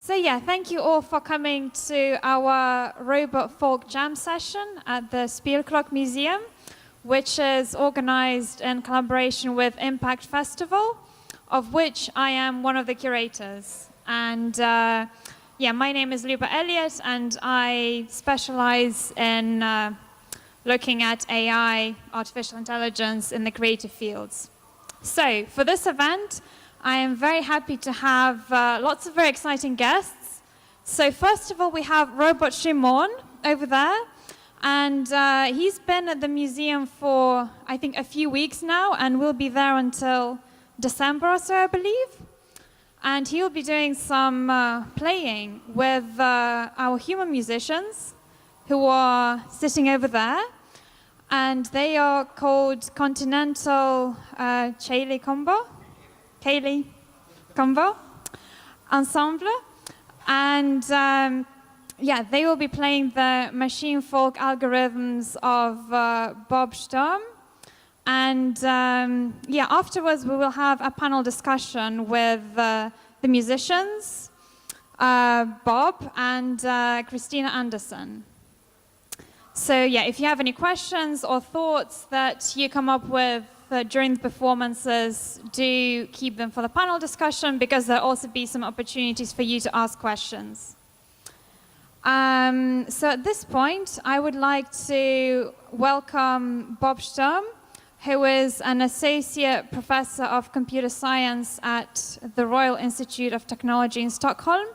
So yeah, thank you all for coming to our Robot Folk Jam session at the Speelklok Museum, which is organized in collaboration with Impakt Festival, of which I am one of the curators. And yeah, my name is Luba Elliott, and I specialize in looking at AI, artificial intelligence, in the creative fields. So for this event, I am very happy to have lots of very exciting guests. So first of all, we have Robot Shimon over there. And he's been at the museum for, I think, a few weeks now, and will be there until December or so, I believe. And he'll be doing some playing with our human musicians who are sitting over there. And they are called Continental Ceili Combo ensemble. And yeah, they will be playing the machine folk algorithms of Bob Sturm. And yeah, afterwards we will have a panel discussion with the musicians, Bob and Christina Anderson. So yeah, if you have any questions or thoughts that you come up with during the performances, do keep them for the panel discussion, because there'll also be some opportunities for you to ask questions. So at this point, I would like to welcome Bob Sturm, who is an associate professor of computer science at the Royal Institute of Technology in Stockholm.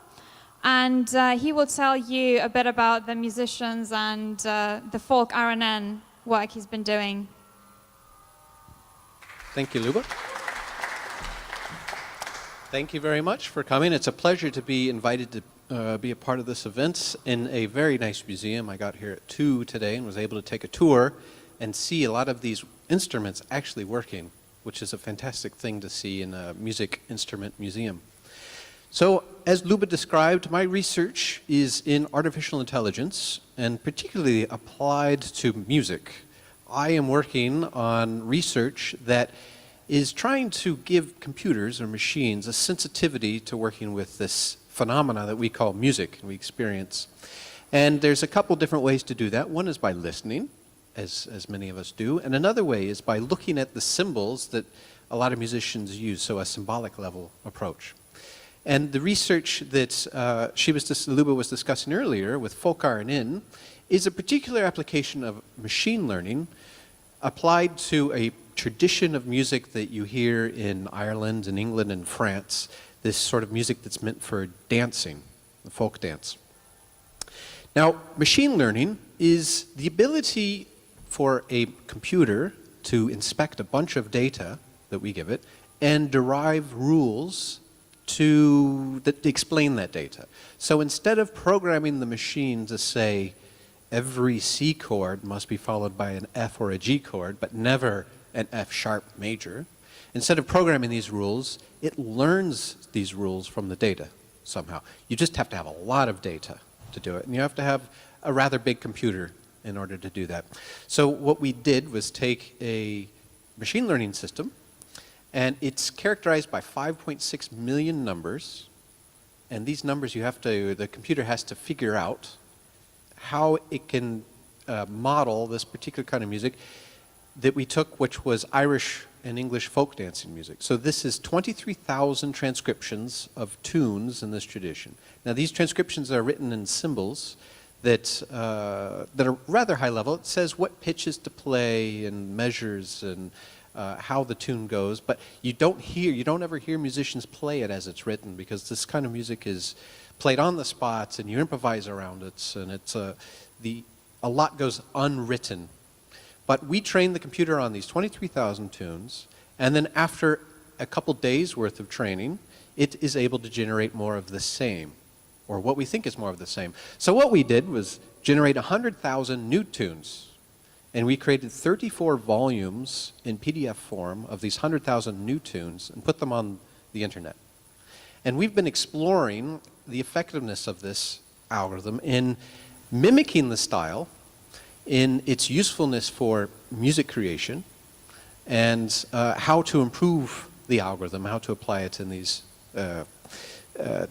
And he will tell you a bit about the musicians and the folk RNN work he's been doing. Thank you, Luba. Thank you very much for coming. It's a pleasure to be invited to be a part of this event in a very nice museum. I got here at 2 today and was able to take a tour and see a lot of these instruments actually working, which is a fantastic thing to see in a music instrument museum. So, as Luba described, my research is in artificial intelligence, and particularly applied to music. I am working on research that is trying to give computers or machines a sensitivity to working with this phenomena that we call music and we experience. And there's a couple different ways to do that. One is by listening, as many of us do, and another way is by looking at the symbols that a lot of musicians use, so a symbolic level approach. And the research that Luba was discussing earlier with folk RNN is a particular application of machine learning applied to a tradition of music that you hear in Ireland and England and France, this sort of music that's meant for dancing, the folk dance. Now, machine learning is the ability for a computer to inspect a bunch of data that we give it and derive rules that explain that data. So instead of programming the machine to say every C chord must be followed by an F or a G chord, but never an F sharp major, instead of programming these rules, it learns these rules from the data somehow. You just have to have a lot of data to do it, and you have to have a rather big computer in order to do that. So what we did was take a machine learning system, and it's characterized by 5.6 million numbers, and these numbers the computer has to figure out how it can model this particular kind of music that we took, which was Irish and English folk dancing music. So this is 23,000 transcriptions of tunes in this tradition. Now these transcriptions are written in symbols that are rather high level. It says what pitches to play and measures and how the tune goes, but you don't ever hear musicians play it as it's written, because this kind of music is played on the spots and you improvise around it, and it's a lot goes unwritten. But we train the computer on these 23,000 tunes, and then after a couple days worth of training, it is able to generate more of the same, or what we think is more of the same. So what we did was generate 100,000 new tunes. And we created 34 volumes in PDF form of these 100,000 new tunes and put them on the internet. And we've been exploring the effectiveness of this algorithm in mimicking the style, in its usefulness for music creation, and how to improve the algorithm, how to apply it in these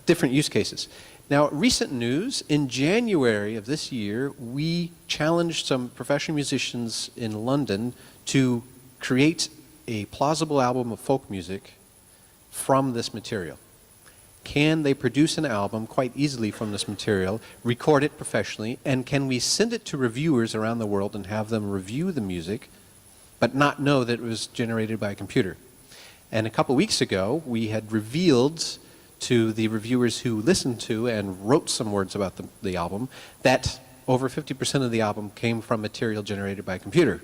different use cases. Now, recent news, in January of this year, we challenged some professional musicians in London to create a plausible album of folk music from this material. Can they produce an album quite easily from this material, record it professionally, and can we send it to reviewers around the world and have them review the music, but not know that it was generated by a computer? And a couple weeks ago, we had revealed to the reviewers who listened to and wrote some words about the album that over 50% of the album came from material generated by a computer.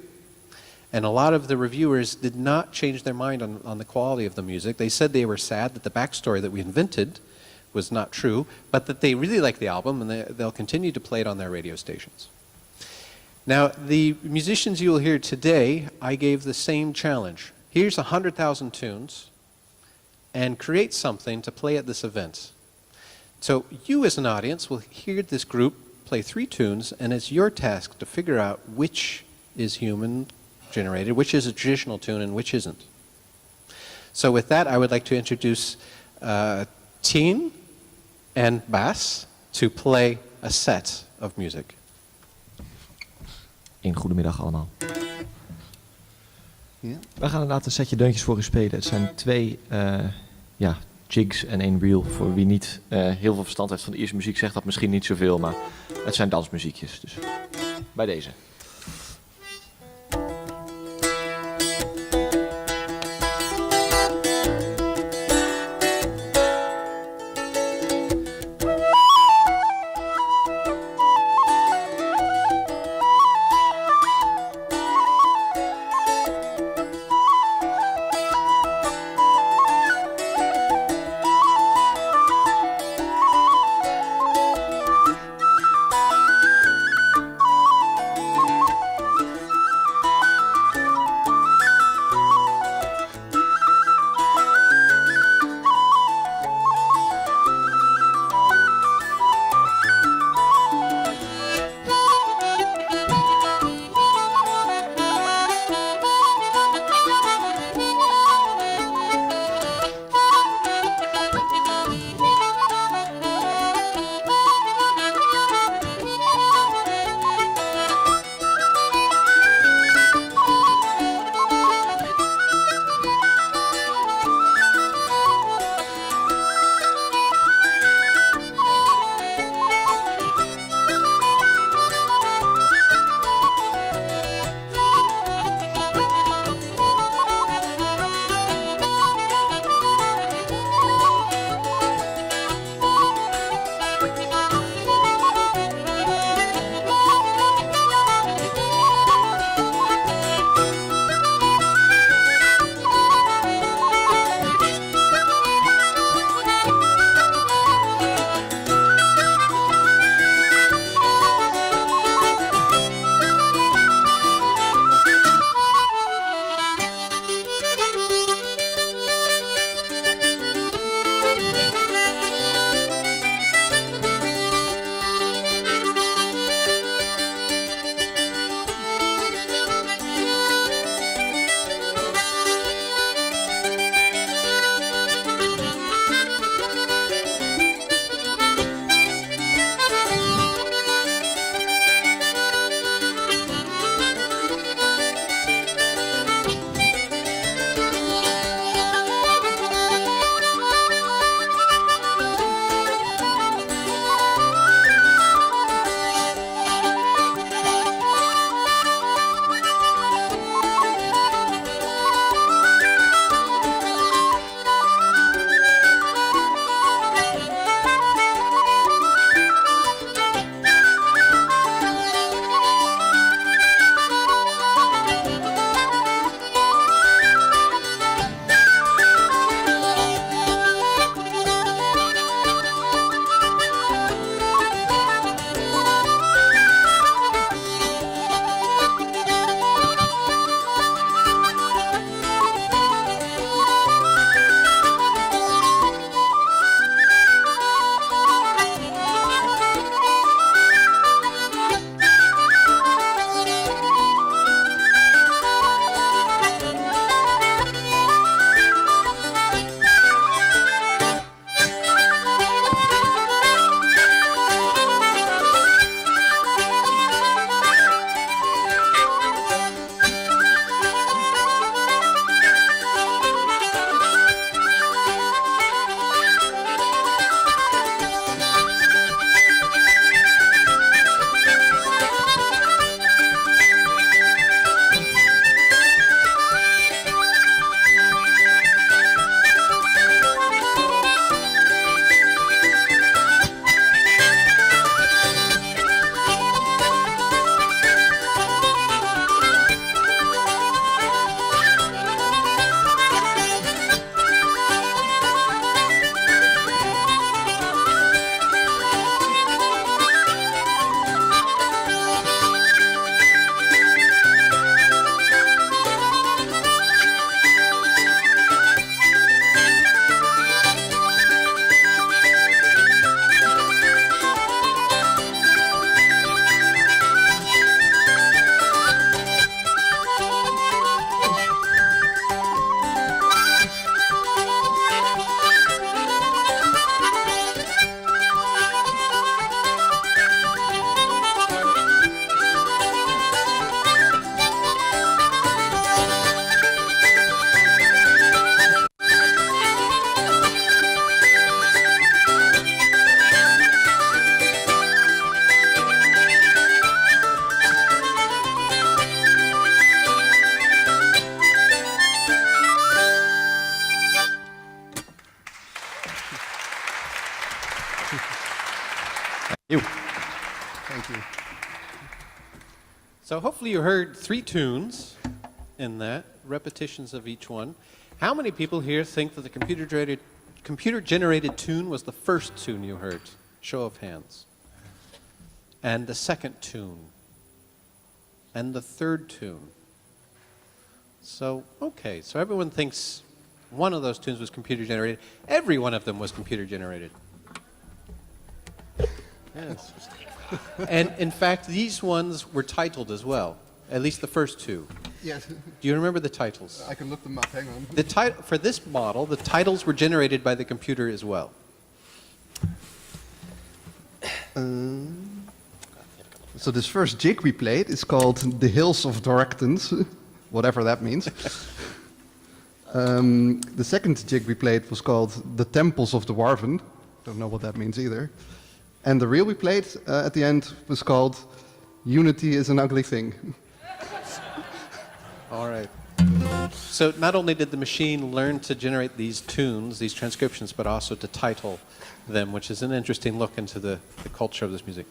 And a lot of the reviewers did not change their mind on the quality of the music. They said they were sad that the backstory that we invented was not true, but that they really like the album and they'll continue to play it on their radio stations. Now, the musicians you will hear today, I gave the same challenge. Here's 100,000 tunes, and create something to play at this event. So you as an audience will hear this group play 3 tunes, and it's your task to figure out which is human generated, which is a traditional tune, and which isn't. So with that, I would like to introduce Tien and Bas to play a set of music. Een goedemiddag allemaal. Ja. We gaan inderdaad een setje deuntjes voor u spelen. Het zijn 2 jigs en 1 reel. Voor wie niet heel veel verstand heeft van de Ierse muziek zegt dat misschien niet zoveel, maar het zijn dansmuziekjes. Dus bij deze. Eeuw. Thank you. So hopefully you heard 3 tunes in that, repetitions of each one. How many people here think that the computer-generated tune was the first tune you heard? Show of hands. And the second tune. And the third tune. So, okay, so everyone thinks one of those tunes was computer-generated. Every one of them was computer-generated. Yes. And in fact, these ones were titled as well, at least the first 2. Yes, Do you remember the titles? I can look them up. Hang on. For this model, the titles were generated by the computer as well. So this first jig we played is called The Hills of Directons, whatever that means. The second jig we played was called The Temples of the Warven. Don't know what that means either. And the reel we played at the end was called Unity is an Ugly Thing. All right. So not only did the machine learn to generate these tunes, these transcriptions, but also to title them, which is an interesting look into the culture of this music.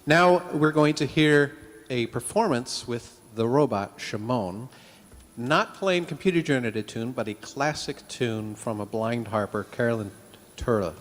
Now we're going to hear a performance with the robot, Shimon, not playing computer-generated tune, but a classic tune from a blind harper, Carolyn Turla.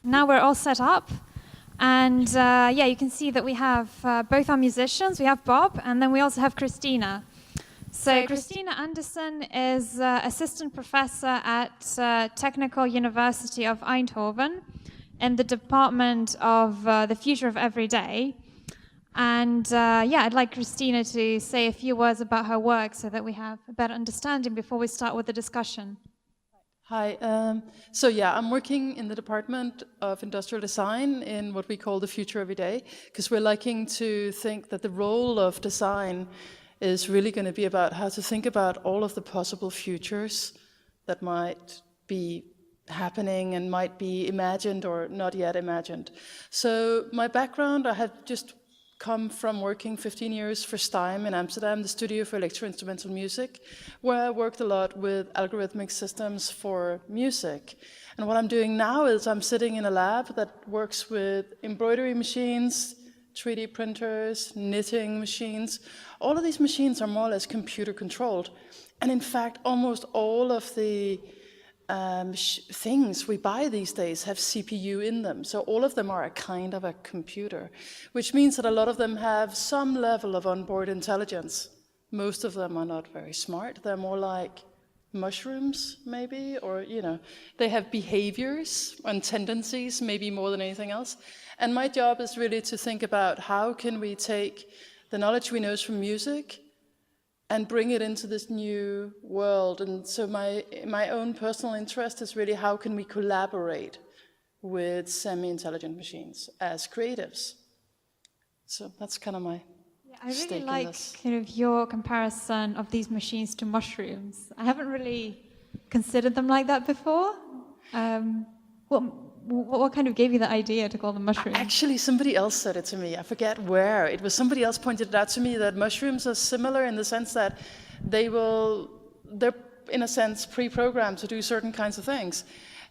Now we're all set up. And you can see that we have both our musicians. We have Bob, and then we also have Christina. So Christina Anderson is assistant professor at Technical University of Eindhoven in the Department of the Future of Every Day. And I'd like Christina to say a few words about her work so that we have a better understanding before we start with the discussion. Hi, I'm working in the Department of Industrial Design in what we call the Future Every Day, because we're liking to think that the role of design is really going to be about how to think about all of the possible futures that might be happening and might be imagined or not yet imagined. So my background, I had just come from working 15 years for Sturm in Amsterdam, the studio for electro-instrumental music, where I worked a lot with algorithmic systems for music. And what I'm doing now is I'm sitting in a lab that works with embroidery machines, 3D printers, knitting machines. All of these machines are more or less computer controlled. And in fact, almost all of the things we buy these days have CPU in them. So all of them are a kind of a computer, which means that a lot of them have some level of onboard intelligence. Most of them are not very smart. They're more like mushrooms, maybe, or, they have behaviors and tendencies, maybe more than anything else. And my job is really to think about how can we take the knowledge we know from music and bring it into this new world. And so my own personal interest is really how can we collaborate with semi-intelligent machines as creatives. So that's kind of my I really stake like in this. kind of your comparison of these machines to mushrooms. I haven't really considered them like that before. What kind of gave you the idea to call them mushrooms? Actually, somebody else said it to me. I forget where. It was somebody else pointed it out to me that mushrooms are similar in the sense that they're in a sense pre-programmed to do certain kinds of things.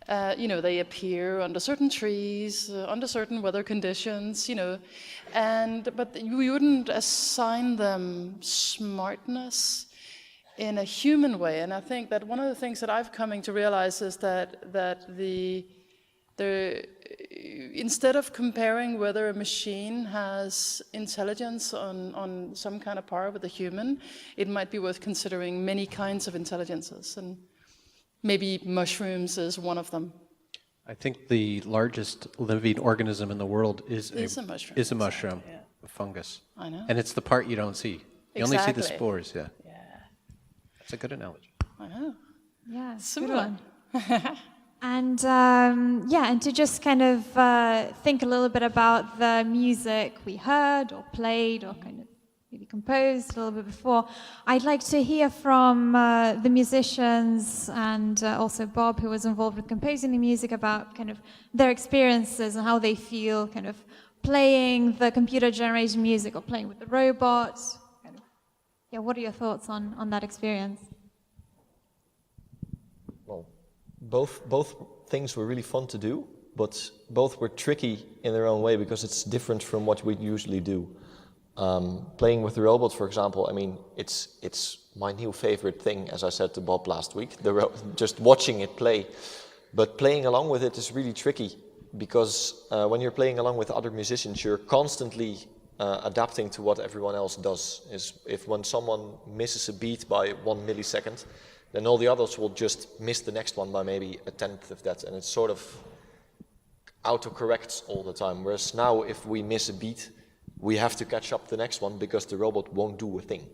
They appear under certain trees, under certain weather conditions, but we wouldn't assign them smartness in a human way. And I think that one of the things that I've coming to realize is that instead of comparing whether a machine has intelligence on some kind of par with a human, it might be worth considering many kinds of intelligences, and maybe mushrooms is one of them. I think the largest living organism in the world is a mushroom, Yeah. a fungus. I know. And it's the part you don't see. You only see the Exactly. spores, yeah. Yeah, That's a good analogy. I know. Yeah, good Similar. one. And to just kind of think a little bit about the music we heard or played or kind of maybe composed a little bit before, I'd like to hear from the musicians and also Bob, who was involved with composing the music, about kind of their experiences and how they feel kind of playing the computer-generated music or playing with the robot. Kind of, what are your thoughts on that experience? Well, both things were really fun to do, but both were tricky in their own way because it's different from what we usually do. Playing with the robot, for example, I mean, it's my new favorite thing, as I said to Bob last week, just watching it play. But playing along with it is really tricky because when you're playing along with other musicians, you're constantly adapting to what everyone else does. When someone misses a beat by 1 millisecond, then all the others will just miss the next one by maybe a tenth of that, and it sort of auto-corrects all the time. Whereas now, if we miss a beat, we have to catch up the next one because the robot won't do a thing.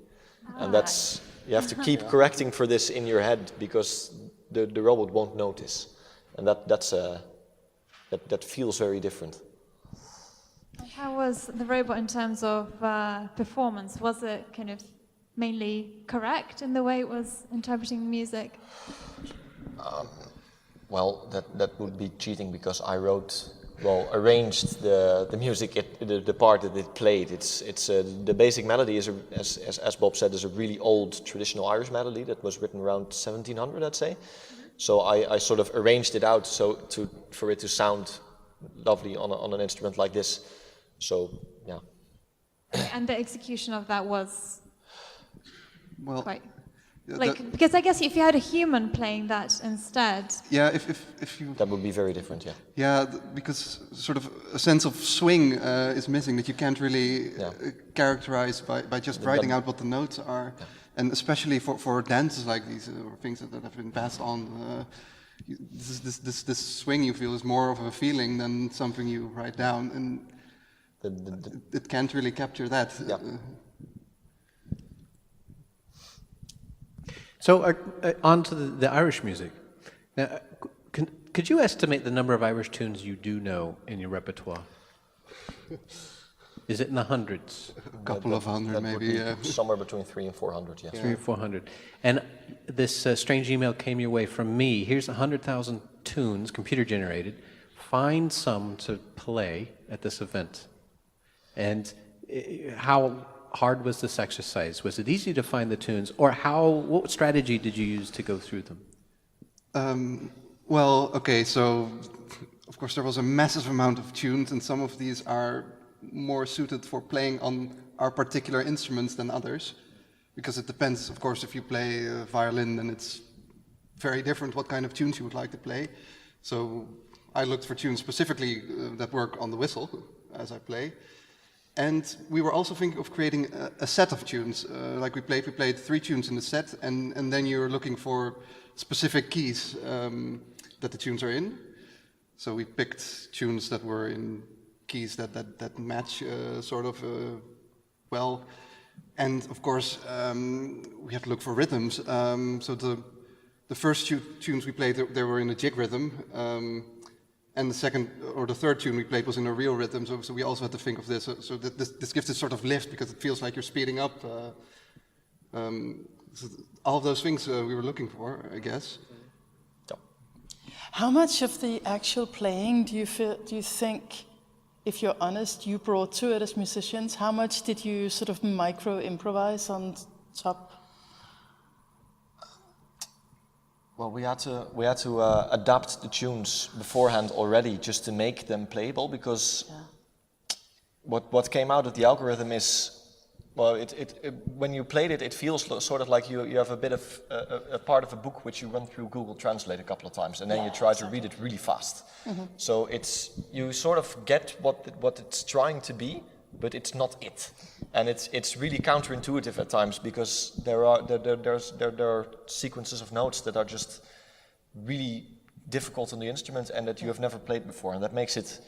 And that's, you have to keep correcting for this in your head because the robot won't notice. And that feels very different. How was the robot in terms of performance? Was it kind of mainly correct in the way it was interpreting the music? Well, that would be cheating because I arranged the music, the part that it played. It's the basic melody is, as Bob said, is a really old traditional Irish melody that was written around 1700, I'd say. So I sort of arranged it out for it to sound lovely on an instrument like this. So yeah. And the execution of that was Well, quite... Like, because I guess if you had a human playing that instead. Yeah, if you... That would be very different, yeah. Yeah, because sort of a sense of swing is missing that you can't really characterize by just writing out what the notes are. Yeah. And especially for dances like these, or things that have been passed on, this swing you feel is more of a feeling than something you write down, and it can't really capture that. Yeah. So on to the Irish music. Now, could you estimate the number of Irish tunes you do know in your repertoire? Is it in the hundreds? A couple of hundred, maybe. Somewhere between 300 and 400, yeah. 300 or 400. And this strange email came your way from me. Here's 100,000 tunes, computer generated. Find some to play at this event. And how hard was this exercise? Was it easy to find the tunes, or what strategy did you use to go through them? Well, okay, so of course there was a massive amount of tunes, and some of these are more suited for playing on our particular instruments than others, because it depends, of course, if you play violin, then it's very different what kind of tunes you would like to play. So I looked for tunes specifically that work on the whistle as I play. And we were also thinking of creating a set of tunes. Like we played 3 tunes in the set, and then you're looking for specific keys that the tunes are in. So we picked tunes that were in keys that match well. And of course, we had to look for rhythms. So the first 2 tunes we played, they were in a jig rhythm. And the second or the third tune we played was in a real rhythm, so we also had to think of this. So this gives this sort of lift because it feels like you're speeding up. So all of those things we were looking for, I guess. How much of the actual playing do you think, if you're honest, you brought to it as musicians? How much did you sort of micro-improvise on top? Well, we had to adapt the tunes beforehand already just to make them playable, because what came out of the algorithm is, well, when you played it, it feels sort of like you have a bit of a part of a book which you run through Google Translate a couple of times, and then you try to read it really fast. Mm-hmm. So you sort of get what it's trying to be, but it's not it, and it's really counterintuitive at times, because there are sequences of notes that are just really difficult on the instrument and that you have never played before, and that makes it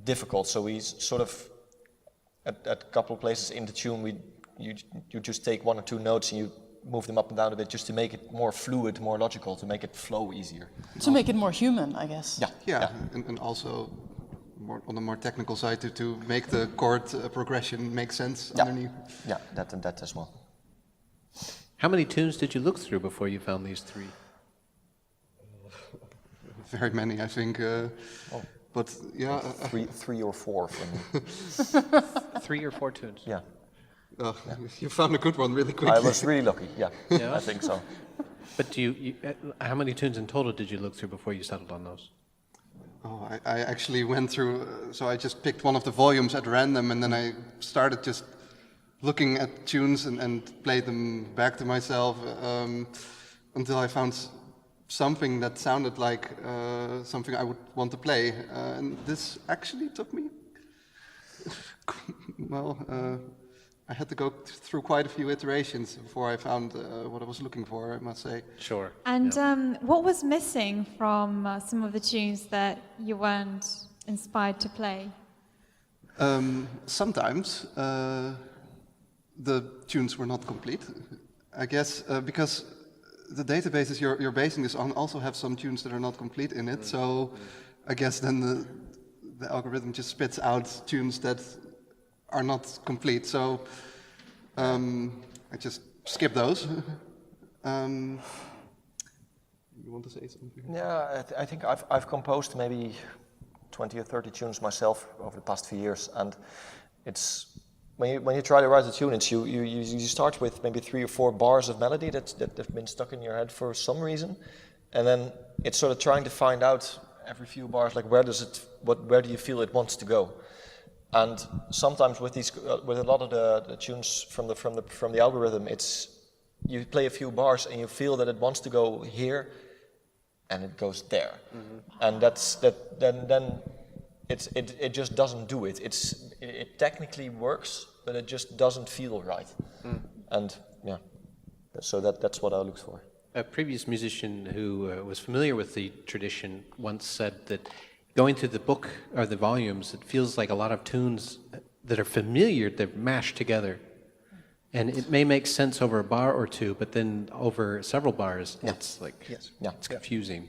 difficult. So we sort of at a couple of places in the tune you just take 1 or 2 notes and you move them up and down a bit just to make it more fluid, more logical, to make it flow easier. To make it more human, I guess. Yeah. And also on the more technical side to make the chord progression make sense underneath. Yeah, that as well. How many tunes did you look through before you found these 3? Very many, I think. But yeah, 3 or 4 for me. 3 or 4 tunes. Yeah. You found a good one really quickly. I was really lucky. Yeah. I think so. But how many tunes in total did you look through before you settled on those? Oh, I actually went through, so I just picked one of the volumes at random, and then I started just looking at tunes and played them back to myself until I found something that sounded like something I would want to play. And this actually took me, I had to go through quite a few iterations before I found what I was looking for, I must say. Sure. And what was missing from some of the tunes that you weren't inspired to play? Sometimes the tunes were not complete, I guess, because the databases you're basing this on also have some tunes that are not complete in it. So I guess then the algorithm just spits out tunes that are not complete. So I just skip those. You want to say something? Yeah, I think I've composed maybe 20 or 30 tunes myself over the past few years, and it's when you try to write a tune, it's you start with maybe 3 or 4 bars of melody that have been stuck in your head for some reason, and then it's sort of trying to find out every few bars, like where do you feel it wants to go. And sometimes with a lot of the tunes from the algorithm, you play a few bars and you feel that it wants to go here, and it goes there, and then it just doesn't do it. It technically works, but it just doesn't feel right, and yeah, so that's what I looked for. A previous musician who was familiar with the tradition once said that going through the book or the volumes, it feels like a lot of tunes that are familiar, they're mashed together. And it may make sense over a bar or two, but then over several bars, it's like, it's confusing.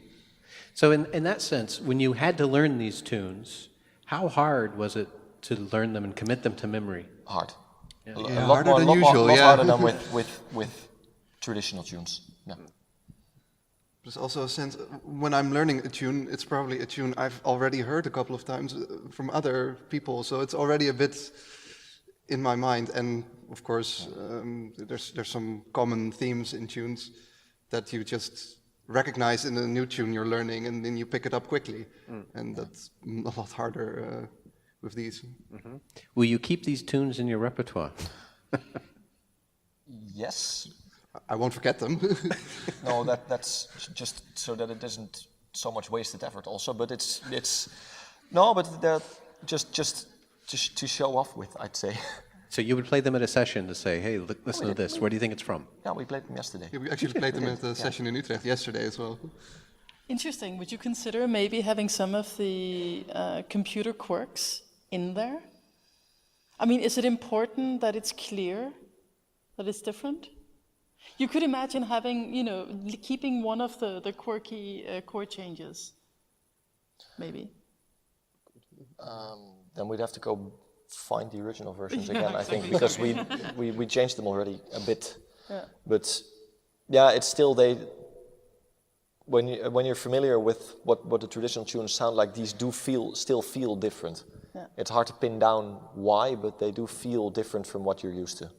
So in that sense, when you had to learn these tunes, how hard was it to learn them and commit them to memory? Hard. Yeah. A Harder than usual, lot harder than with traditional tunes. Yeah. There's also a sense, when I'm learning a tune, it's probably a tune I've already heard a couple of times from other people, so it's already a bit in my mind. And of course, there's some common themes in tunes that you just recognize in a new tune you're learning, and then you pick it up quickly. And that's a lot harder with these. Will you keep these tunes in your repertoire? Yes. I won't forget them. No, that's just so that it isn't so much wasted effort also, but it's no, but they're just to show off with, I'd say. So you would play them at a session to say, hey, look, listen to this. Where do you think it's from? Yeah, we played them yesterday. Yeah, we actually played them at the session in Utrecht yesterday as well. Interesting. Would you consider maybe having some of the computer quirks in there? I mean, is it important that it's clear that it's different? You could imagine having, keeping one of the quirky chord changes, maybe. Then we'd have to go find the original versions again, I think, because we changed them already a bit. Yeah. But yeah, it's still when you're familiar with what the traditional tunes sound like, these do still feel different. Yeah. It's hard to pin down why, but they do feel different from what you're used to.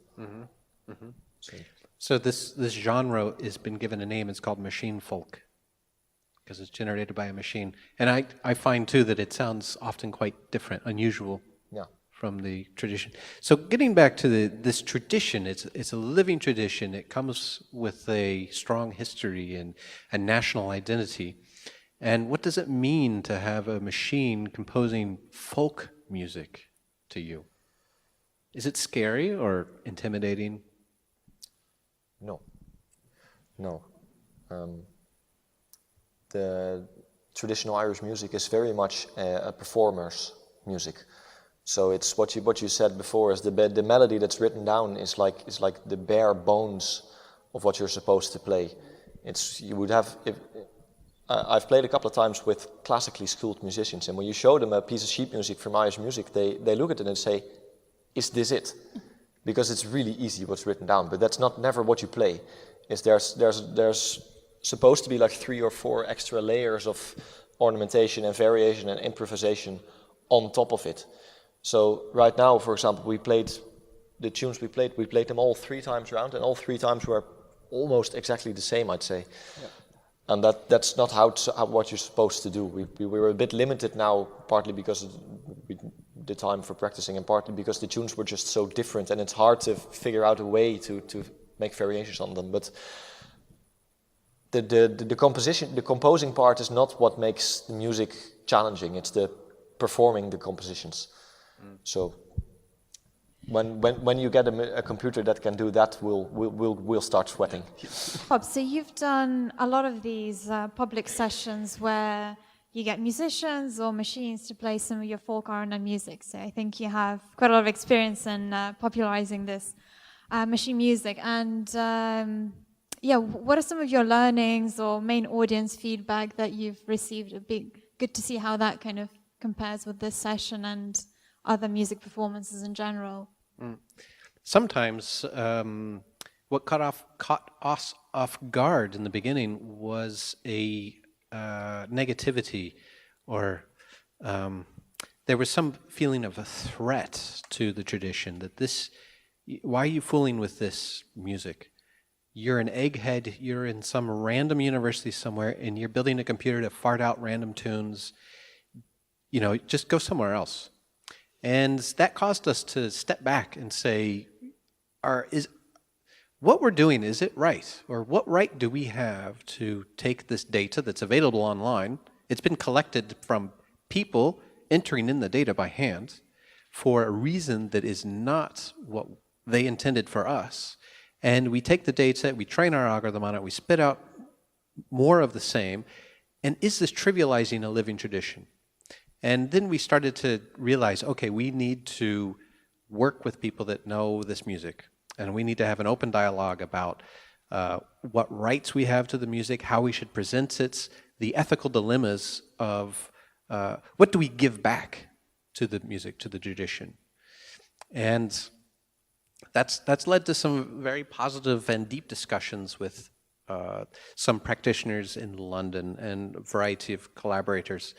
So this genre has been given a name. It's called machine folk, because it's generated by a machine. And I find too that it sounds often quite different, unusual from the tradition. So getting back to this tradition, it's a living tradition. It comes with a strong history and a national identity. And what does it mean to have a machine composing folk music to you? Is it scary or intimidating? No. The traditional Irish music is very much a performer's music. So it's what you said before, is the melody that's written down is like the bare bones of what you're supposed to play. I've played a couple of times with classically schooled musicians, and when you show them a piece of sheet music from Irish music, they look at it and say, "Is this it?" Because it's really easy what's written down, but that's never what you play. There's supposed to be like 3 or 4 extra layers of ornamentation and variation and improvisation on top of it. So right now, for example, we played them all 3 times around, and all 3 times were almost exactly the same, I'd say. Yeah. And that's not what you're supposed to do. We were a bit limited now, partly because of the time for practicing, and partly because the tunes were just so different, and it's hard to figure out a way to make variations on them. But the composing part is not what makes the music challenging. It's the performing the compositions. So when you get a computer that can do that, we'll start sweating. Bob, so you've done a lot of these public sessions where you get musicians or machines to play some of your folk R&B music. So I think you have quite a lot of experience in popularizing this machine music. And what are some of your learnings or main audience feedback that you've received? It'd be good to see how that kind of compares with this session and other music performances in general. Sometimes what caught us off guard in the beginning was a negativity, or there was some feeling of a threat to the tradition, that why are you fooling with this music? You're an egghead, you're in some random university somewhere, and you're building a computer to fart out random tunes. Just go somewhere else. And that caused us to step back and say, what we're doing, is it right? Or what right do we have to take this data that's available online? It's been collected from people entering in the data by hand for a reason that is not what they intended for us. And we take the data, we train our algorithm on it, we spit out more of the same. And is this trivializing a living tradition? And then we started to realize, okay, we need to work with people that know this music. And we need to have an open dialogue about what rights we have to the music, how we should present it, the ethical dilemmas of what do we give back to the music, to the tradition. And that's led to some very positive and deep discussions with some practitioners in London and a variety of collaborators.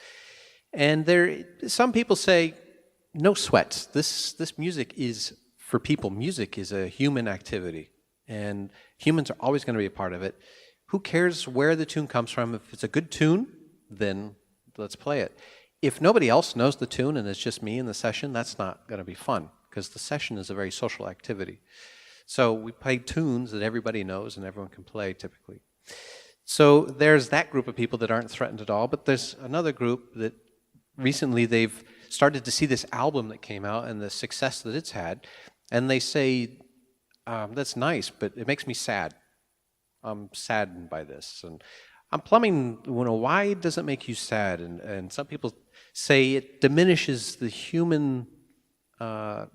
And some people say, no sweat, this music is for people. Music is a human activity, and humans are always going to be a part of it. Who cares where the tune comes from? If it's a good tune, then let's play it. If nobody else knows the tune and it's just me in the session, that's not going to be fun, because the session is a very social activity. So we play tunes that everybody knows and everyone can play typically. So there's that group of people that aren't threatened at all, but there's another group that recently they've started to see this album that came out and the success that it's had, and they say, that's nice, but it makes me sad. I'm saddened by this. And I'm plumbing, why does it make you sad? And some people say it diminishes the human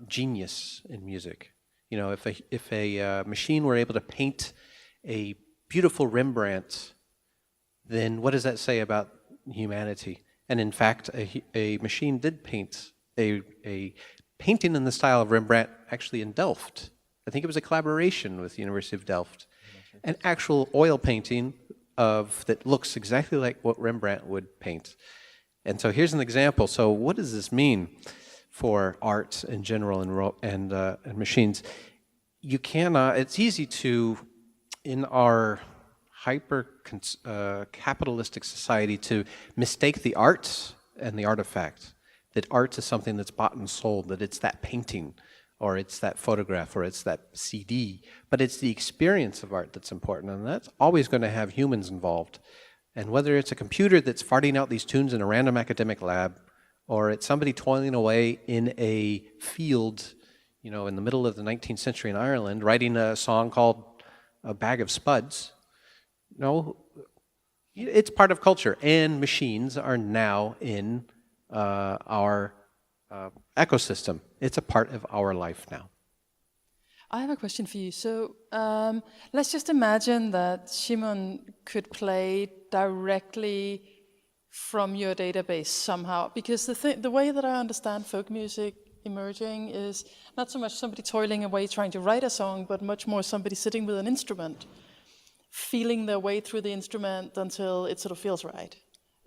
genius in music. You know, if a machine were able to paint a beautiful Rembrandt, then what does that say about humanity? And in fact, a machine did paint a painting in the style of Rembrandt actually in Delft. I think it was a collaboration with the University of Delft. An actual oil painting that looks exactly like what Rembrandt would paint. And so here's an example. So what does this mean for art in general and machines? You cannot, it's easy to, in our hyper-capitalistic society, to mistake the art and the artifact. That art is something that's bought and sold, that it's that painting, or it's that photograph, or it's that CD. But it's the experience of art that's important, and that's always going to have humans involved. And whether it's a computer that's farting out these tunes in a random academic lab, or it's somebody toiling away in a field, you know, in the middle of the 19th century in Ireland, writing a song called A Bag of Spuds, no, it's part of culture. And machines are now in our ecosystem. It's a part of our life now. I have a question for you. So let's just imagine that Shimon could play directly from your database somehow. Because the way that I understand folk music emerging is not so much somebody toiling away trying to write a song, but much more somebody sitting with an instrument, feeling their way through the instrument until it sort of feels right.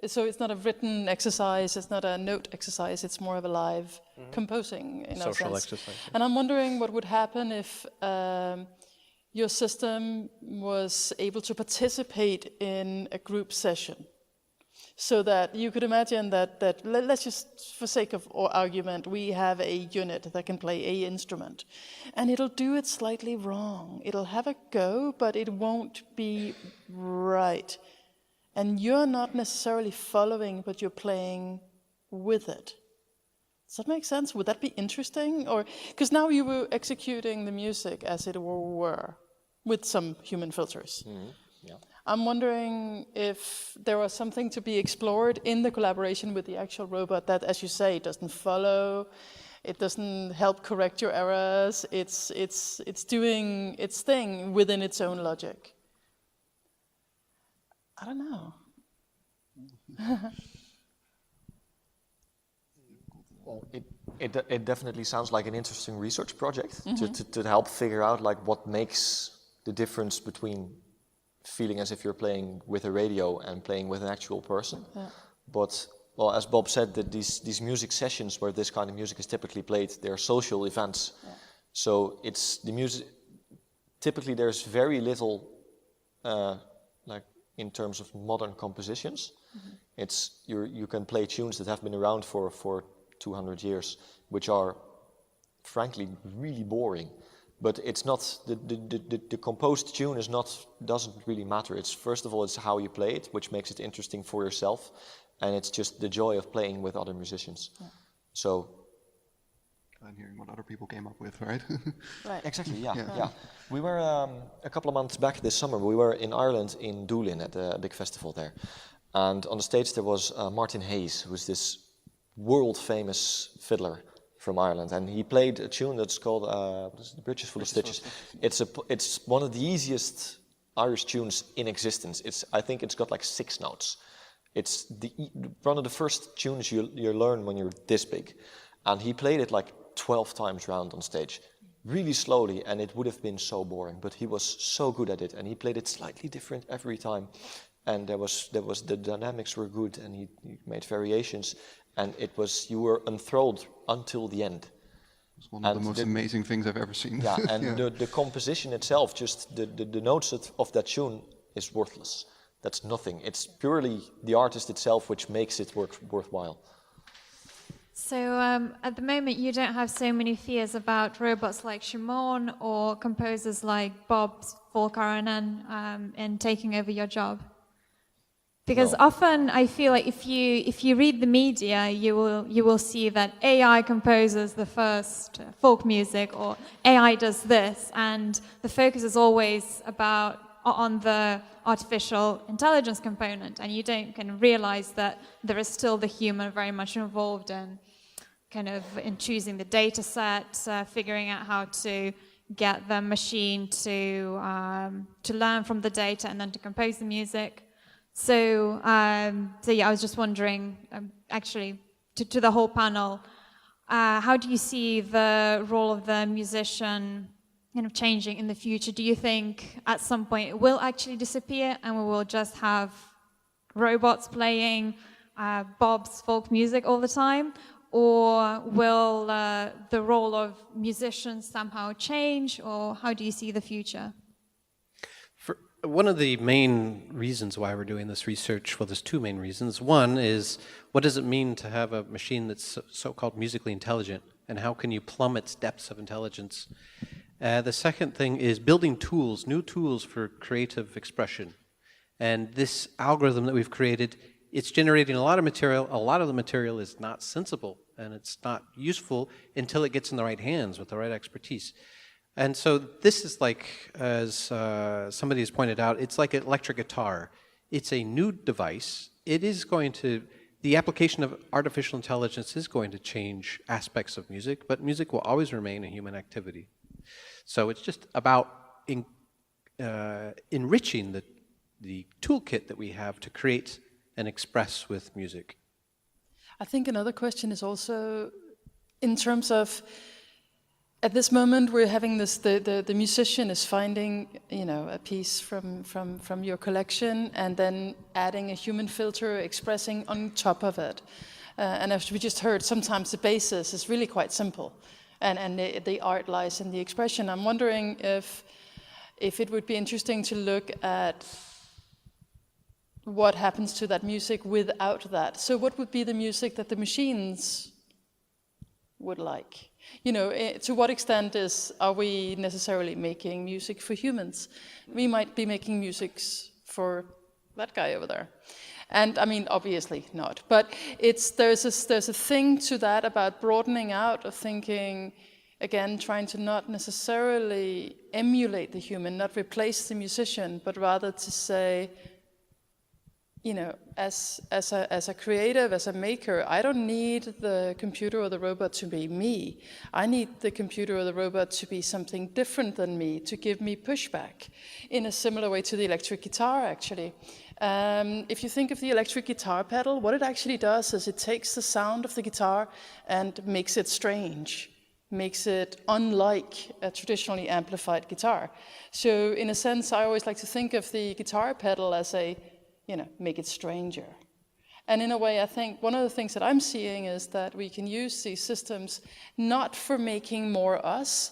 So it's not a written exercise, it's not a note exercise, it's more of a live composing in a sense. Social exercise. And I'm wondering what would happen if your system was able to participate in a group session. So that you could imagine that let's just, for sake of argument, we have a unit that can play a instrument. And it'll do it slightly wrong. It'll have a go, but it won't be right. And you're not necessarily following, but you're playing with it. Does that make sense? Would that be interesting? Or because now you were executing the music as it were, with some human filters. Mm-hmm. Yeah. I'm wondering if there was something to be explored in the collaboration with the actual robot that, as you say, doesn't follow, it doesn't help correct your errors, it's doing its thing within its own logic. I don't know. Well, it definitely sounds like an interesting research project to help figure out like what makes the difference between feeling as if you're playing with a radio and playing with an actual person. Yeah. But, well, as Bob said, that these music sessions where this kind of music is typically played, they're social events. Yeah. So it's the music, typically there's very little, like in terms of modern compositions. Mm-hmm. It's, you can play tunes that have been around for 200 years, which are frankly really boring. But it's not, the composed tune doesn't really matter. It's, first of all, it's how you play it, which makes it interesting for yourself. And it's just the joy of playing with other musicians. Yeah. So. And hearing what other people came up with, right? Right, exactly, yeah. We were, a couple of months back this summer, we were in Ireland, in Doolin, at a big festival there. And on the stage there was Martin Hayes, who's this world-famous fiddler from Ireland, and he played a tune that's called The Bridge is Full of Stitches. It's one of the easiest Irish tunes in existence. I think it's got like 6 notes. It's one of the first tunes you learn when you're this big. And he played it like 12 times round on stage, really slowly, and it would have been so boring, but he was so good at it, and he played it slightly different every time. And the dynamics were good, and he made variations, and you were enthralled until the end. It's one of the most amazing things I've ever seen. Yeah, and the composition itself, just the notes of that tune is worthless. That's nothing. It's purely the artist itself which makes it worthwhile. So at the moment, you don't have so many fears about robots like Shimon or composers like Bob Volkarainen in taking over your job. Because often I feel like if you read the media, you will see that AI composes the first folk music, or AI does this, and the focus is always on the artificial intelligence component, and you don't kind of realize that there is still the human very much involved in choosing the data set, figuring out how to get the machine to learn from the data and then to compose the music. So I was just wondering, actually, to the whole panel, how do you see the role of the musician changing in the future? Do you think at some point it will actually disappear and we will just have robots playing Bob's folk music all the time? Or will the role of musicians somehow change, or how do you see the future? One of the main reasons why we're doing this research, well, there's 2 main reasons. One is, what does it mean to have a machine that's so-called musically intelligent, and how can you plumb its depths of intelligence? The second thing is building tools, new tools for creative expression. And this algorithm that we've created, it's generating a lot of material. A lot of the material is not sensible, and it's not useful until it gets in the right hands with the right expertise. And so this is like, as somebody has pointed out, it's like an electric guitar. It's a new device. The application of artificial intelligence is going to change aspects of music, but music will always remain a human activity. So it's just about enriching the toolkit that we have to create and express with music. I think another question is also in terms of, at this moment we're having this, the musician is finding, a piece from your collection and then adding a human filter, expressing on top of it. And as we just heard, sometimes the basis is really quite simple, and the art lies in the expression. I'm wondering if it would be interesting to look at what happens to that music without that. So what would be the music that the machines would like? To what extent are we necessarily making music for humans? We might be making music for that guy over there. And I mean, obviously not. But there's a thing to that about broadening out of thinking, again, trying to not necessarily emulate the human, not replace the musician, but rather to say, as a creative, as a maker, I don't need the computer or the robot to be me. I need the computer or the robot to be something different than me, to give me pushback, in a similar way to the electric guitar, actually. If you think of the electric guitar pedal, what it actually does is it takes the sound of the guitar and makes it strange, makes it unlike a traditionally amplified guitar. So in a sense, I always like to think of the guitar pedal as make it stranger. And in a way, I think one of the things that I'm seeing is that we can use these systems not for making more us,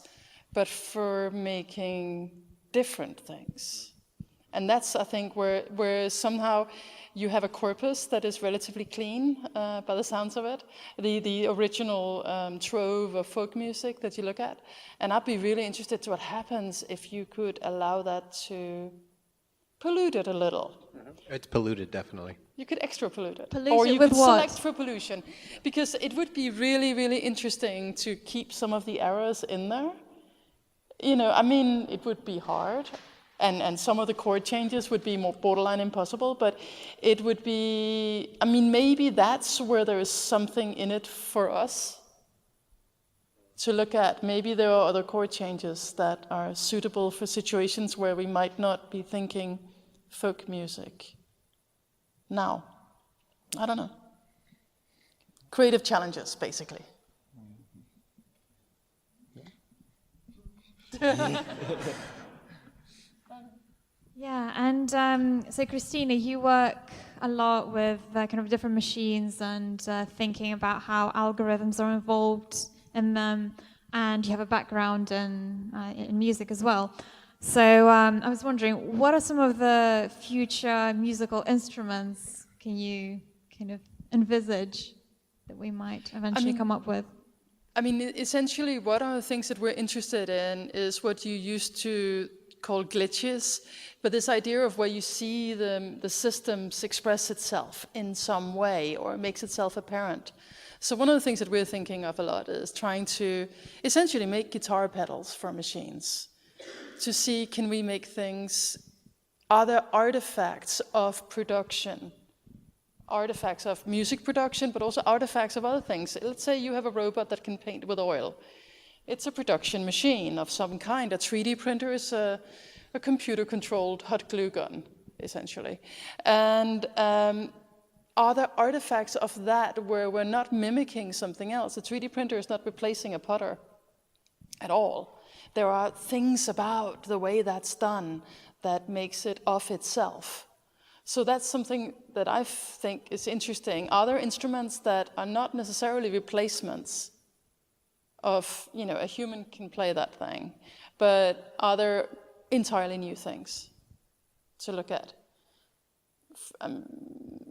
but for making different things. And that's, I think, where somehow you have a corpus that is relatively clean by the sounds of it, the original trove of folk music that you look at. And I'd be really interested to what happens if you could allow that to pollute it a little. It's polluted, definitely. You could extra pollute it. Pollute or it you with could what? select for pollution. Because it would be really, really interesting to keep some of the errors in there. You know, I mean, it would be hard. And some of the chord changes would be more borderline impossible, but it would be, I mean, maybe that's where there is something in it for us to look at. Maybe there are other chord changes that are suitable for situations where we might not be thinking folk music. Now, I don't know. Creative challenges, basically. Yeah, and so Christina, you work a lot with kind of different machines and thinking about how algorithms are involved in them, and you have a background in music as well. So I was wondering, what are some of the future musical instruments can you kind of envisage that we might eventually come up with? I mean, essentially, one of the things that we're interested in is what you used to call glitches, but this idea of where you see the systems express itself in some way or makes itself apparent. So one of the things that we're thinking of a lot is trying to essentially make guitar pedals for machines, to see, can we make things, are there artifacts of production, artifacts of music production, but also artifacts of other things. Let's say you have a robot that can paint with oil. It's a production machine of some kind. A 3D printer is a computer-controlled hot glue gun, essentially. And are there artifacts of that where we're not mimicking something else? A 3D printer is not replacing a putter at all. There are things about the way that's done that makes it of itself. So that's something that I think is interesting. Are there instruments that are not necessarily replacements of, you know, a human can play that thing, but are there entirely new things to look at?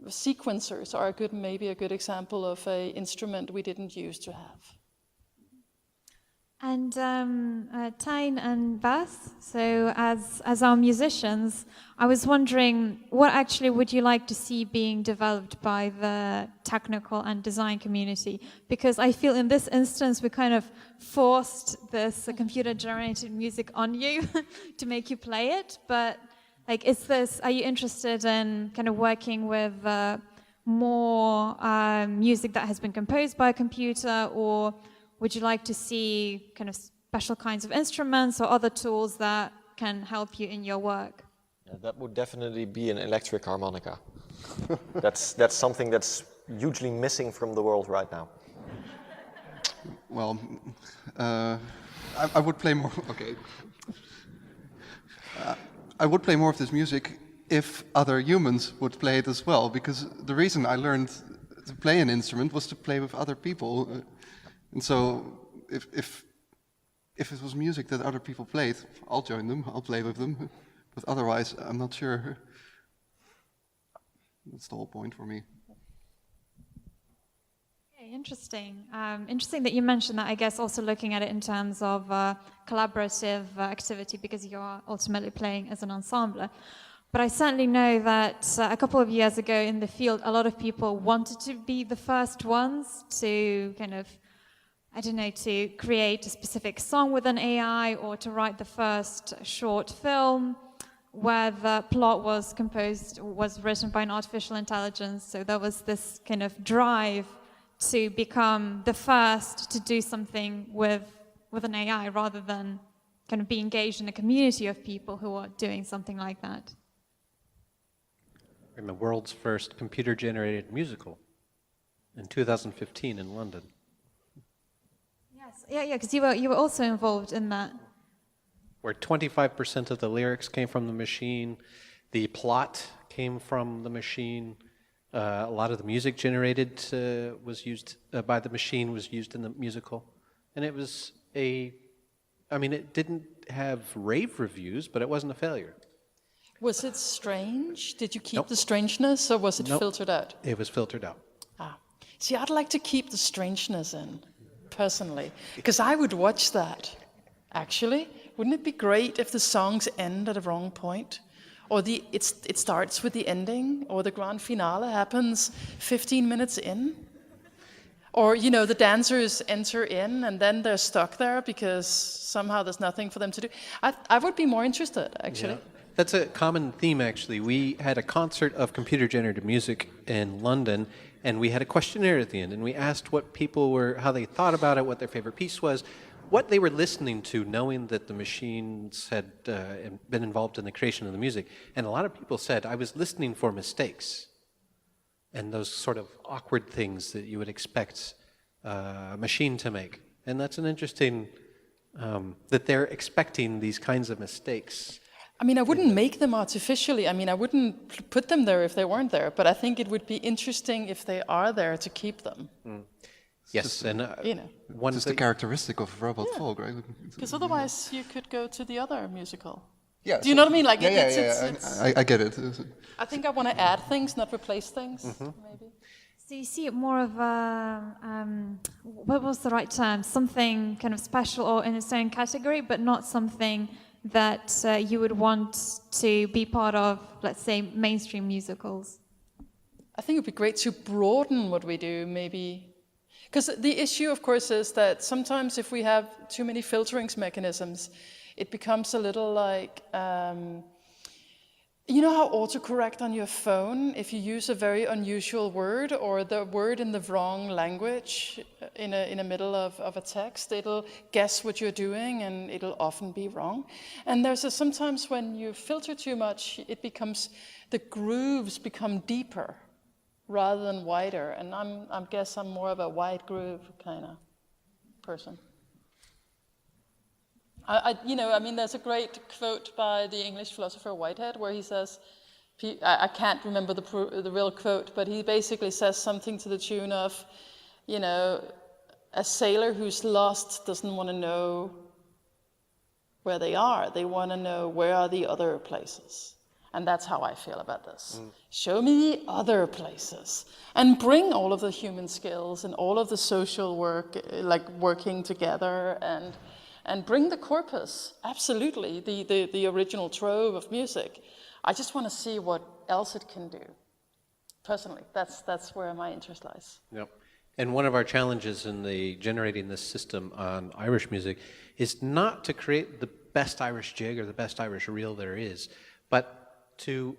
Sequencers are maybe a good example of an instrument we didn't used to have. And Tijn and Bas, so as our musicians, I was wondering, what actually would you like to see being developed by the technical and design community? Because I feel in this instance, we kind of forced this computer-generated music on you to make you play it. But like, are you interested in kind of working with more music that has been composed by a computer, or would you like to see kind of special kinds of instruments or other tools that can help you in your work? Yeah, that would definitely be an electric harmonica. That's something that's hugely missing from the world right now. Well, I would play more. Okay. I would play more of this music if other humans would play it as well, because the reason I learned to play an instrument was to play with other people. And so, if it was music that other people played, I'll join them, I'll play with them. But otherwise, I'm not sure. That's the whole point for me. Okay, interesting. Interesting that you mentioned that, I guess, also looking at it in terms of collaborative activity, because you are ultimately playing as an ensemble. But I certainly know that a couple of years ago in the field, a lot of people wanted to be the first ones to kind of, I don't know, to create a specific song with an AI, or to write the first short film where the plot was written by an artificial intelligence. So there was this kind of drive to become the first to do something with an AI, rather than kind of be engaged in a community of people who are doing something like that. In the world's first computer-generated musical in 2015 in London. Yeah, because you were also involved in that. Where 25% of the lyrics came from the machine, the plot came from the machine, a lot of the music generated was used by the machine, was used in the musical. And it was it didn't have rave reviews, but it wasn't a failure. Was it strange? Did you keep Nope. the strangeness, or was it Nope. filtered out? It was filtered out. See, I'd like to keep the strangeness in, personally, because I would watch that. Actually, wouldn't it be great if the songs end at a wrong point, or it starts with the ending, or the grand finale happens 15 minutes in, or the dancers enter in and then they're stuck there because somehow there's nothing for them to do. I would be more interested, actually. Yeah. That's a common theme, actually. We had a concert of computer-generated music in London, and we had a questionnaire at the end, and we asked what people how they thought about it, what their favorite piece was, what they were listening to, knowing that the machines had been involved in the creation of the music. And a lot of people said, I was listening for mistakes and those sort of awkward things that you would expect a machine to make. And that's an interesting, that they're expecting these kinds of mistakes. I mean, I wouldn't make them artificially. I mean, I wouldn't put them there if they weren't there. But I think it would be interesting if they are there to keep them. Yes, and one Just a characteristic of robot folk, right? Because otherwise, you could go to the other musical. Yeah. Do you know what I mean? Like, I get it. I think I want to add things, not replace things. Maybe. So you see it more of a, what was the right term? Something kind of special or in its own category, but not something that you would want to be part of, let's say, mainstream musicals. I think it would be great to broaden what we do, maybe. Because the issue, of course, is that sometimes if we have too many filtering mechanisms, it becomes a little like, you know how autocorrect on your phone, if you use a very unusual word or the word in the wrong language in a middle of a text, it'll guess what you're doing and it'll often be wrong. And sometimes when you filter too much, the grooves become deeper rather than wider. And I guess I'm more of a wide groove kind of person. There's a great quote by the English philosopher Whitehead where he says, I can't remember the real quote, but he basically says something to the tune of, a sailor who's lost doesn't want to know where they are. They want to know where are the other places. And that's how I feel about this. Show me the other places and bring all of the human skills and all of the social work, like working together and bring the corpus, absolutely, the original trove of music. I just want to see what else it can do. Personally, that's where my interest lies. Yep. And one of our challenges in generating this system on Irish music is not to create the best Irish jig or the best Irish reel there is, but to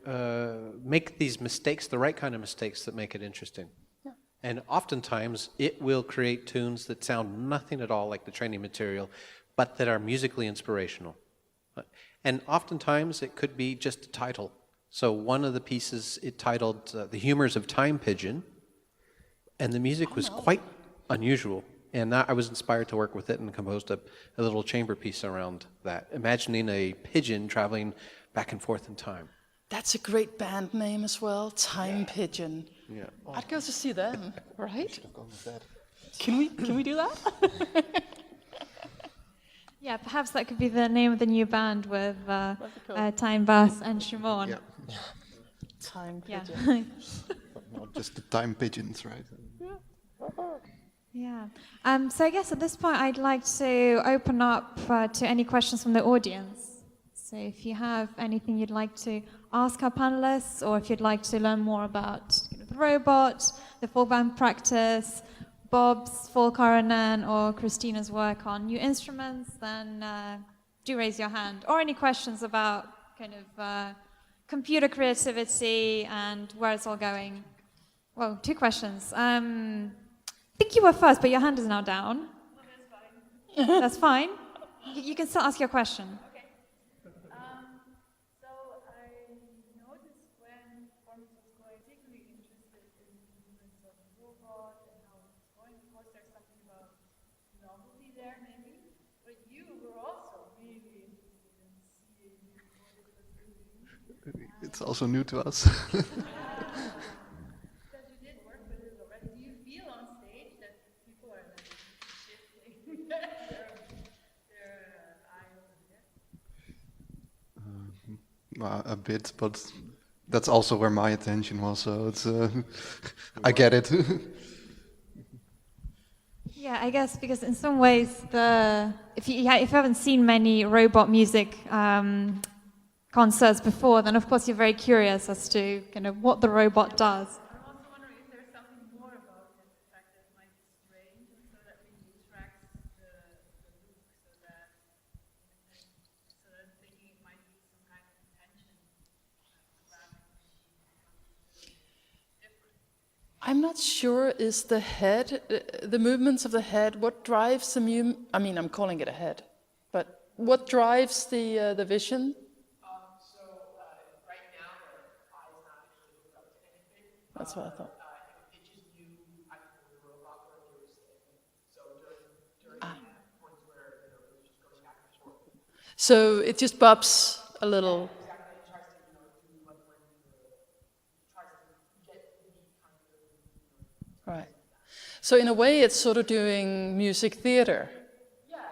make these mistakes, the right kind of mistakes that make it interesting. Yeah. And oftentimes it will create tunes that sound nothing at all like the training material, but that are musically inspirational. And oftentimes it could be just a title. So one of the pieces, it titled The Humors of Time Pigeon, and the music was quite unusual. And I was inspired to work with it and composed a little chamber piece around that, imagining a pigeon traveling back and forth in time. That's a great band name as well, Time Pigeon. Yeah. I'd go to see them, right? Can we do that? Yeah, perhaps that could be the name of the new band with Time Bass and Shimon. Yeah. Time Yeah. Pigeon. Not just the time pigeons, right? Yeah. So I guess at this point I'd like to open up to any questions from the audience. So if you have anything you'd like to ask our panelists, or if you'd like to learn more about the robot, the folk band practice, Bob's folk RNN, or Christina's work on new instruments, then do raise your hand. Or any questions about kind of computer creativity and where it's all going. Well, 2 questions. I think you were first, but your hand is now down. That's fine. You can still ask your question. It's also new to us. Because you did work with it already, do you feel on stage that people are like shifting their eye over a bit, but that's also where my attention was. So it's I get it. Yeah, I guess because in some ways, if you haven't seen many robot music concerts before, then of course you're very curious as to kind of what the robot does. I'm also wondering if there's something more about it, the fact that it might be strange, and so that really attracts the look, so that I'm thinking it might be some kind of intention about it, different. I'm not sure, is the head, the movements of the head, what drives the I mean, I'm calling it a head, but what drives the vision? Right now, the eye is not actually hooked up to anything. That's what I thought. It just knew I could move the robot where they were standing. So during points where it was just going back and forth. So it just bops a little. Exactly, it tries to do like when tries to get the beat kind of. Right. So in a way, it's sort of doing music theater.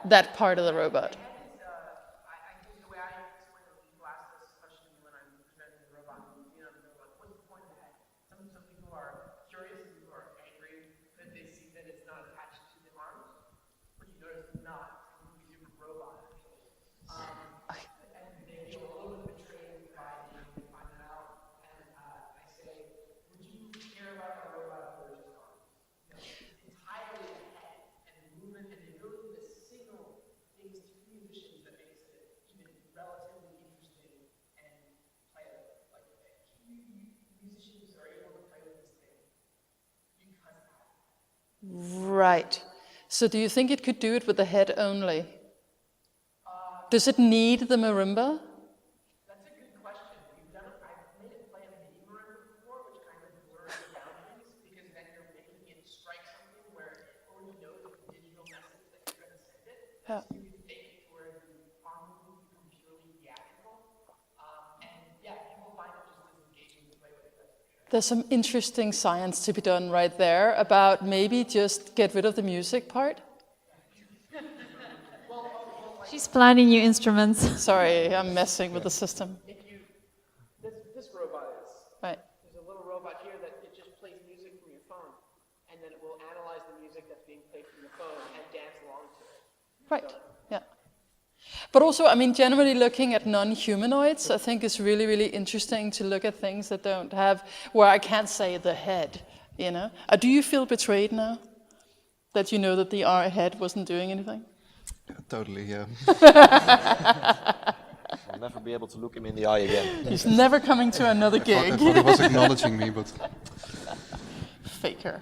That part of the robot. I think the way I explain it when people ask this question when I'm presenting the robot in the museum, they're like, what's the point of the head? Some people are curious, some people are angry that they see that it's not attached to the arms, but you notice it's not. It's a completely different robot, actually. And they feel a little bit betrayed by they find that out. And I say, would you care about a robot if there were just arms? It's entirely the head and the movement, and the ability to signal things to musicians that makes it even relatively interesting and playable. Like musicians are able to play with this thing because of that. Right. So do you think it could do it with the head only? Does it need the marimba? That's a good question. I've made it play a mini marimba before, which kind of blurs the boundaries because then you're making it strike something where it already knows the digital message that you're going to send it. Yeah. So you can take it to where the arm movement becomes purely theatrical. And yeah, people find it just as engaging to play with it. That's for sure. There's some interesting science to be done right there about maybe just get rid of the music part. She's planning new instruments. Sorry, I'm messing with the system. If you, this robot is, Right. there's a little robot here that it just plays music from your phone, and then it will analyze the music that's being played from your phone and dance along to it. Right. Yeah. But also, I mean, generally looking at non-humanoids, I think is really, really interesting to look at things that don't have, where I can't say the head, you know? Do you feel betrayed now? That you know that the head wasn't doing anything? Totally, yeah. I'll never be able to look him in the eye again. He's never coming to another I gig. thought he was acknowledging me, but Faker.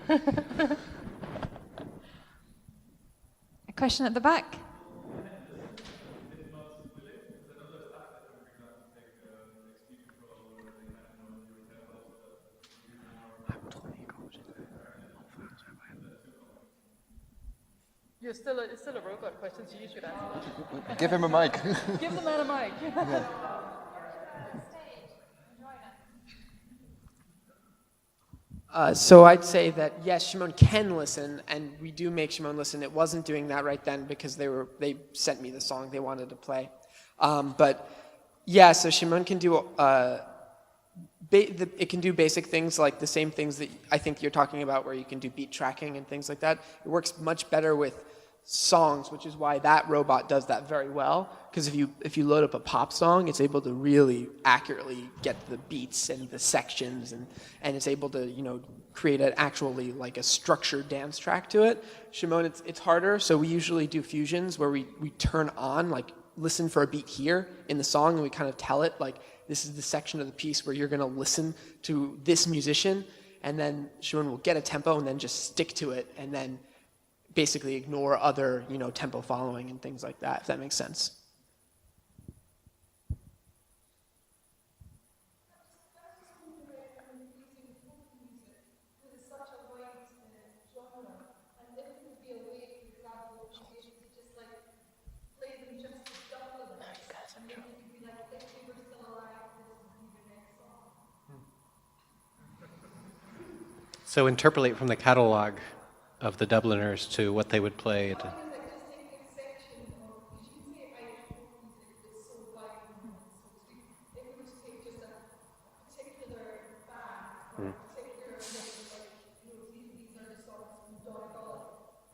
A question at the back. It's still a robot question, so you should answer that. give him a mic. Give the man a mic. So I'd say that yes, Shimon can listen, and we do make Shimon listen. It wasn't doing that right then because they sent me the song they wanted to play. But yeah, so Shimon can do it can do basic things like the same things that I think you're talking about, where you can do beat tracking and things like that. It works much better with songs, which is why that robot does that very well. Because if you load up a pop song, it's able to really accurately get the beats and the sections, and it's able to create an actually like a structured dance track to it. Shimon, it's harder, so we usually do fusions where we turn on, like listen for a beat here in the song, and we kind of tell it like this is the section of the piece where you're going to listen to this musician, and then Shimon will get a tempo and then just stick to it, and then basically ignore other, tempo following and things like that, if that makes sense. So interpolate from the catalog of the Dubliners to what they would play.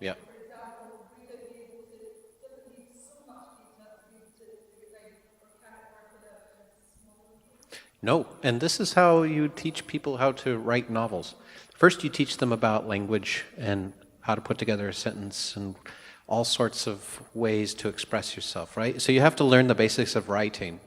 Yeah. No, and this is how you teach people how to write novels. First, you teach them about language and how to put together a sentence and all sorts of ways to express yourself, right? So you have to learn the basics of writing.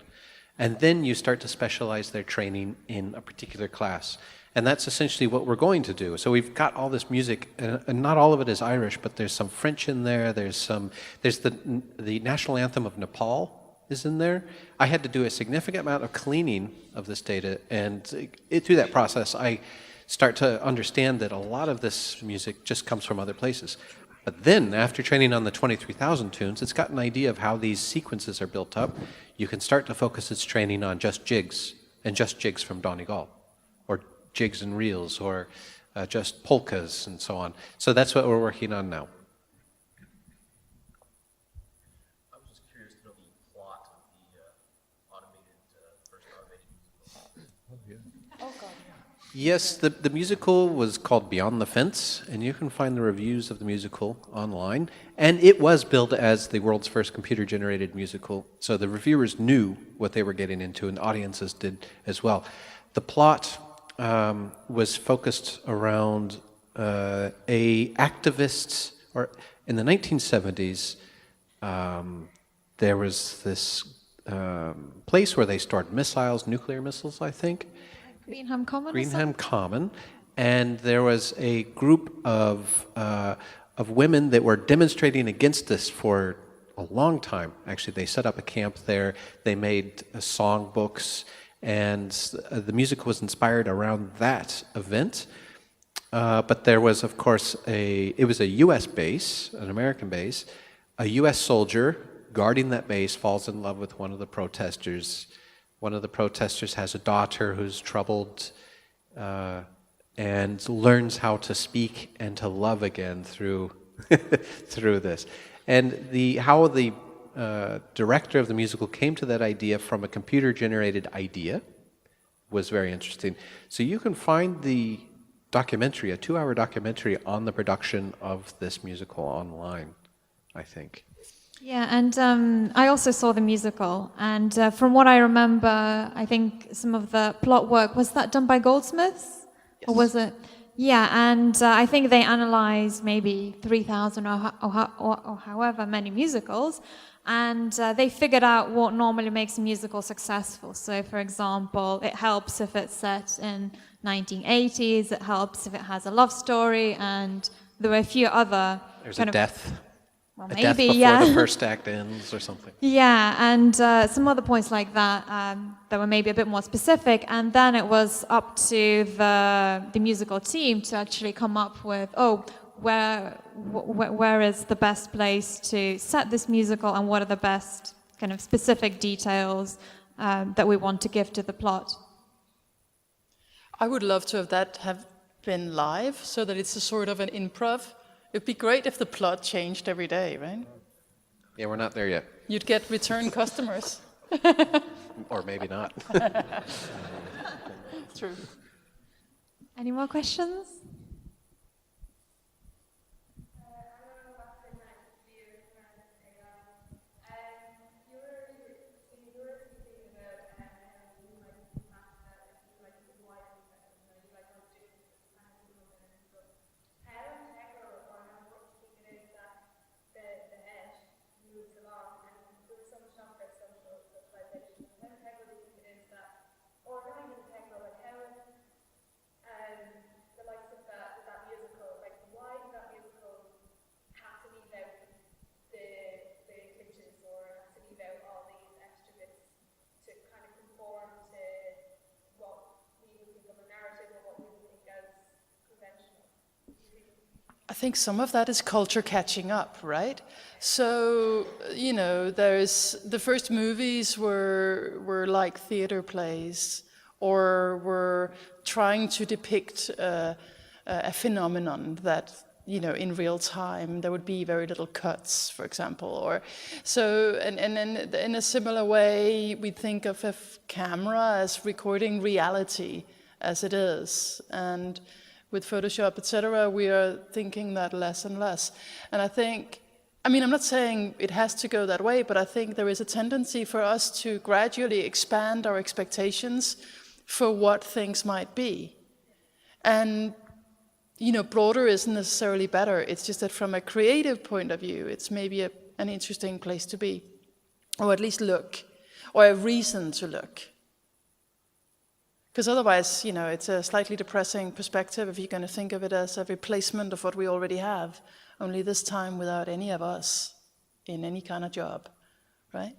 And then you start to specialize their training in a particular class. And that's essentially what we're going to do. So we've got all this music, and not all of it is Irish, but there's some French in there, there's the national anthem of Nepal is in there. I had to do a significant amount of cleaning of this data, and through that process, I start to understand that a lot of this music just comes from other places. But then, after training on the 23,000 tunes, it's got an idea of how these sequences are built up. You can start to focus its training on just jigs, and just jigs from Donegal, or jigs and reels, or just polkas, and so on. So that's what we're working on now. I was just curious to know the plot of the first automated musical. Yes, the musical was called Beyond the Fence, and you can find the reviews of the musical online. And it was built as the world's first computer-generated musical, so the reviewers knew what they were getting into, and audiences did as well. The plot was focused around activists, or in the 1970s, there was this place where they stored missiles, nuclear missiles, I think. Greenham Common? Greenham Common, and there was a group of women that were demonstrating against this for a long time. Actually, they set up a camp there. They made song books, and the music was inspired around that event. But there was, of course, it was a U.S. base, an American base. A U.S. soldier guarding that base falls in love with one of the protesters. One of the protesters has a daughter who's troubled and learns how to speak and to love again through through this. And how the director of the musical came to that idea from a computer-generated idea was very interesting. So you can find the documentary, a 2-hour documentary on the production of this musical online, I think. Yeah, and I also saw the musical, and from what I remember, I think some of the plot work, was that done by Goldsmiths? Yes. Or was it? Yeah, and I think they analyzed maybe 3,000 or however many musicals, and they figured out what normally makes a musical successful. So, for example, it helps if it's set in 1980s, it helps if it has a love story, and there were a few other... There's a death. Well, A maybe, death before yeah. the first act ends or something. Yeah, and some other points like that that were maybe a bit more specific. And then it was up to the musical team to actually come up with, where is the best place to set this musical, and what are the best kind of specific details that we want to give to the plot. I would love to have been live, so that it's a sort of an improv. It'd be great if the plot changed every day, right? Yeah, we're not there yet. You'd get return customers. Or maybe not. True. Any more questions? I think some of that is culture catching up, right? So, there's the first movies were like theater plays, or were trying to depict a phenomenon that, in real time, there would be very little cuts, for example, or so. And in a similar way, we think of a camera as recording reality as it is, and with Photoshop, etc., we are thinking that less and less. And I think, I mean, I'm not saying it has to go that way, but I think there is a tendency for us to gradually expand our expectations for what things might be. And, you know, broader isn't necessarily better. It's just that from a creative point of view, it's maybe an interesting place to be, or at least look, or a reason to look. Because otherwise, you know, it's a slightly depressing perspective if you're going to think of it as a replacement of what we already have, only this time without any of us in any kind of job, right?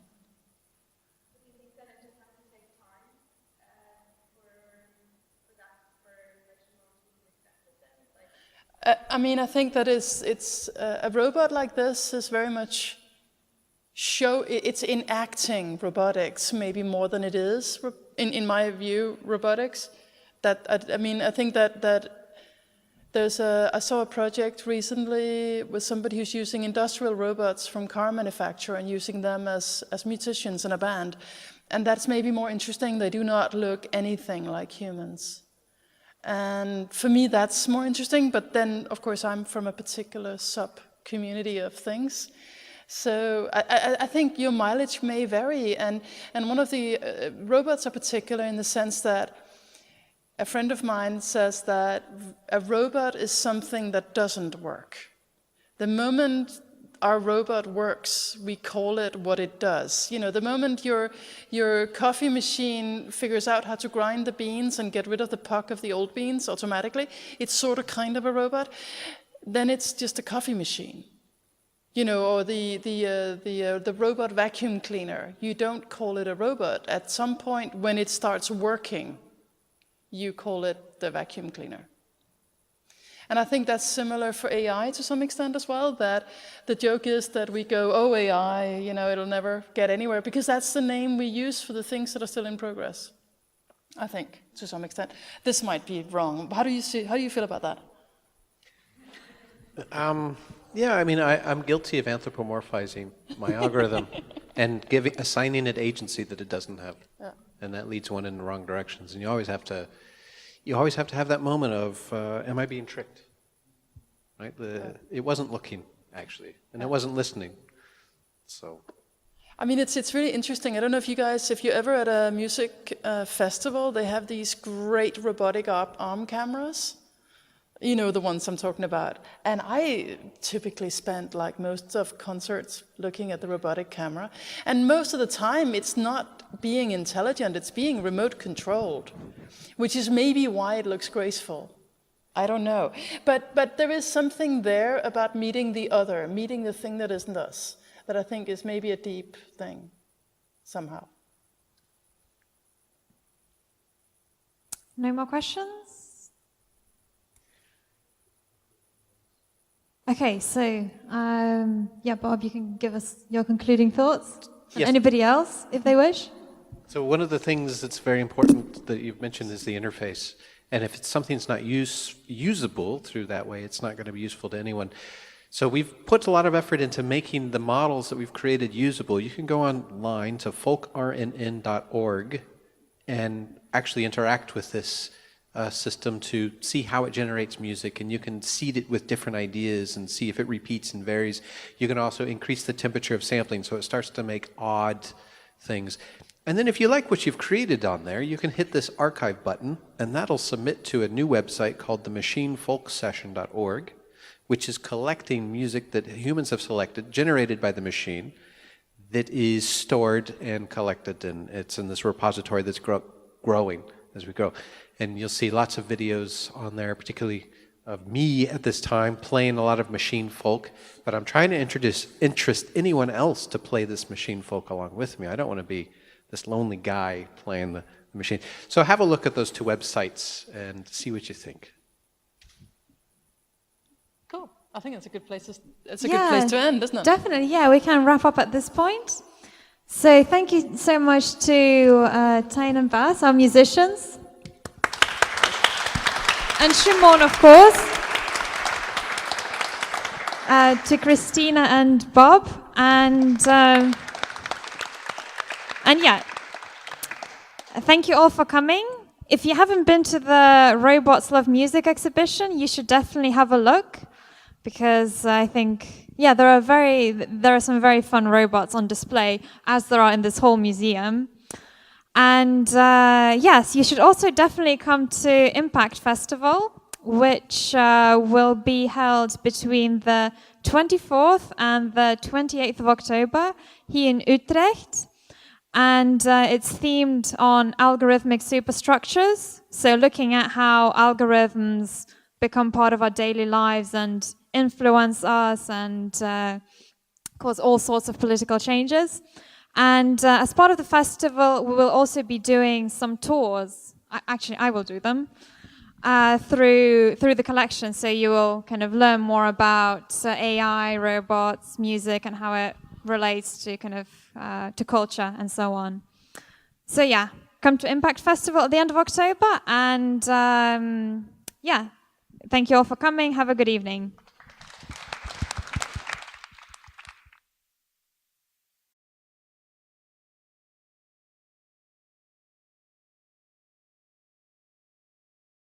I mean, I think that it's a robot like this is very much it's enacting robotics maybe more than it is, in my view, robotics. I mean, I think that I saw a project recently with somebody who's using industrial robots from car manufacturer and using them as musicians in a band. And that's maybe more interesting. They do not look anything like humans. And for me, that's more interesting. But then, of course, I'm from a particular sub-community of things. So I think your mileage may vary. And one of the robots are particular in the sense that a friend of mine says that a robot is something that doesn't work. The moment our robot works, we call it what it does. You know, the moment your coffee machine figures out how to grind the beans and get rid of the puck of the old beans automatically, it's sort of kind of a robot, then it's just a coffee machine. You know, or the robot vacuum cleaner. You don't call it a robot. At some point when it starts working, you call it the vacuum cleaner. And I think that's similar for AI to some extent as well, that the joke is that we go, oh, AI, you know, it'll never get anywhere, because that's the name we use for the things that are still in progress, I think, to some extent. This might be wrong. How do you feel about that? Yeah, I mean, I'm guilty of anthropomorphizing my algorithm and assigning it agency that it doesn't have. Yeah. And that leads one in the wrong directions. And you always have to have that moment of, am I being tricked? Right? It wasn't looking, actually, and it wasn't listening. So. I mean, it's really interesting. I don't know if you're ever at a music festival, they have these great robotic arm cameras. You know the ones I'm talking about. And I typically spend like most of concerts looking at the robotic camera. And most of the time it's not being intelligent, it's being remote controlled, which is maybe why it looks graceful. I don't know. But there is something there about meeting the other, meeting the thing that isn't us, that I think is maybe a deep thing, somehow. No more questions? Okay, so, Bob, you can give us your concluding thoughts. Yes. Anybody else, if they wish? So one of the things that's very important that you've mentioned is the interface. And if something's not usable through that way, it's not going to be useful to anyone. So we've put a lot of effort into making the models that we've created usable. You can go online to folkrnn.org and actually interact with this system to see how it generates music, and you can seed it with different ideas and see if it repeats and varies. You can also increase the temperature of sampling so it starts to make odd things. And then if you like what you've created on there, you can hit this archive button, and that'll submit to a new website called the machinefolksession.org, which is collecting music that humans have selected, generated by the machine, that is stored and collected, and it's in this repository that's growing as we go. And you'll see lots of videos on there, particularly of me at this time playing a lot of machine folk, but I'm trying to interest anyone else to play this machine folk along with me. I don't want to be this lonely guy playing the machine. So have a look at those two websites and see what you think. Cool. I think that's a good place. It's a good place to end, isn't it? Definitely. Yeah, we can wrap up at this point. So thank you so much to Tijn and Bas, our musicians. And Shimon, of course, to Kristina and Bob, and yeah, thank you all for coming. if you haven't been to the Robots Love Music exhibition, you should definitely have a look, because I think, yeah, there are some very fun robots on display, as there are in this whole museum. And yes, you should also definitely come to Impakt Festival, which will be held between the 24th and the 28th of October here in Utrecht. And it's themed on algorithmic superstructures, so looking at how algorithms become part of our daily lives and influence us and cause all sorts of political changes. And as part of the festival, we will also be doing some tours. Actually, I will do them through the collection. So you will kind of learn more about AI, robots, music, and how it relates to kind of to culture and so on. So yeah, come to Impakt Festival at the end of October. And yeah, thank you all for coming. Have a good evening.